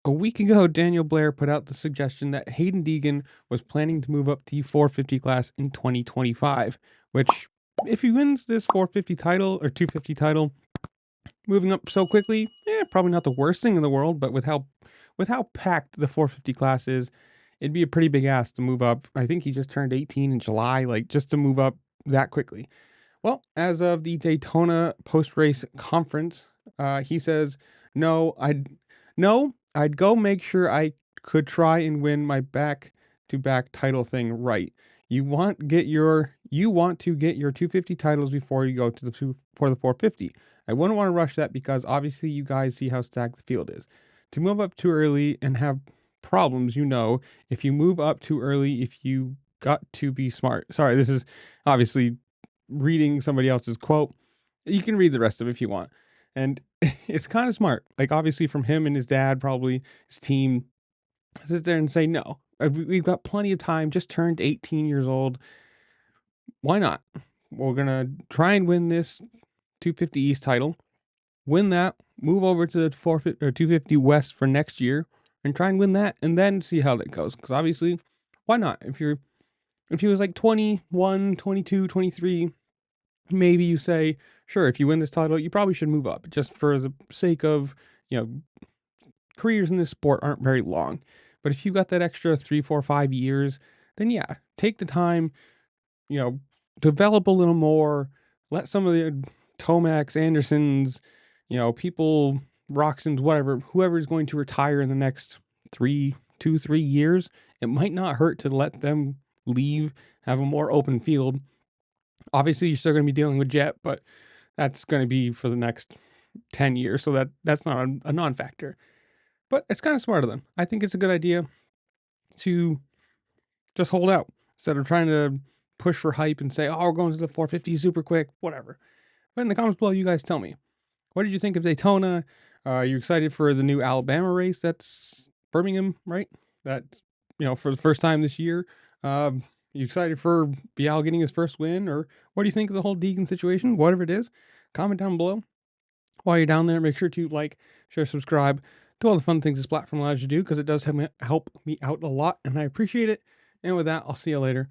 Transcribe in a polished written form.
A week ago, Daniel Blair put out the suggestion that Haiden Deegan was planning to move up to the 450 class in 2025, which, if he wins this 450 title or 250 title, moving up so quickly, probably not the worst thing in the world, but with how packed the 450 class is, it'd be a pretty big ask to move up. I think he just turned 18 in July, like just to move up that quickly. Well, as of the Daytona post-race conference, he says, I'd go make sure I could try and win my back-to-back title thing right. You want to get your 250 titles before you go for the 450. I wouldn't want to rush that because obviously you guys see how stacked the field is. To move up too early and have problems, if you move up too early, if you got to be smart. Sorry, this is obviously reading somebody else's quote. You can read the rest of it if you want. And it's kind of smart. Like, obviously from him and his dad, probably his team, sit there and say, no, we've got plenty of time, just turned 18 years old. Why not? We're going to try and win this 250 East title, win that, move over to the 450 or 250 West for next year and try and win that and then see how that goes. Because obviously, why not? If he was like 21, 22, 23, maybe you say, sure, if you win this title, you probably should move up just for the sake of, careers in this sport aren't very long. But if you got that extra 3, 4, 5 years, then yeah, take the time, develop a little more, let some of the Tomacs, Andersons, people, Roxons, whatever, whoever is going to retire in the next 3 years, it might not hurt to let them leave, have a more open field. Obviously, you're still going to be dealing with Jet, but that's going to be for the next 10 years, so that's not a non-factor. But it's kind of smart of them. I think it's a good idea to just hold out instead of trying to push for hype and say, oh, we're going to the 450 super quick, whatever. But in the comments below, you guys tell me. What did you think of Daytona? Are you excited for the new Alabama race? That's Birmingham, right? That's, for the first time this year. You excited for Bial getting his first win? Or what do you think of the whole Deegan situation? Whatever it is, comment down below. While you're down there, make sure to like, share, subscribe, do all the fun things this platform allows you to do, because it does help me out a lot, and I appreciate it. And with that, I'll see you later.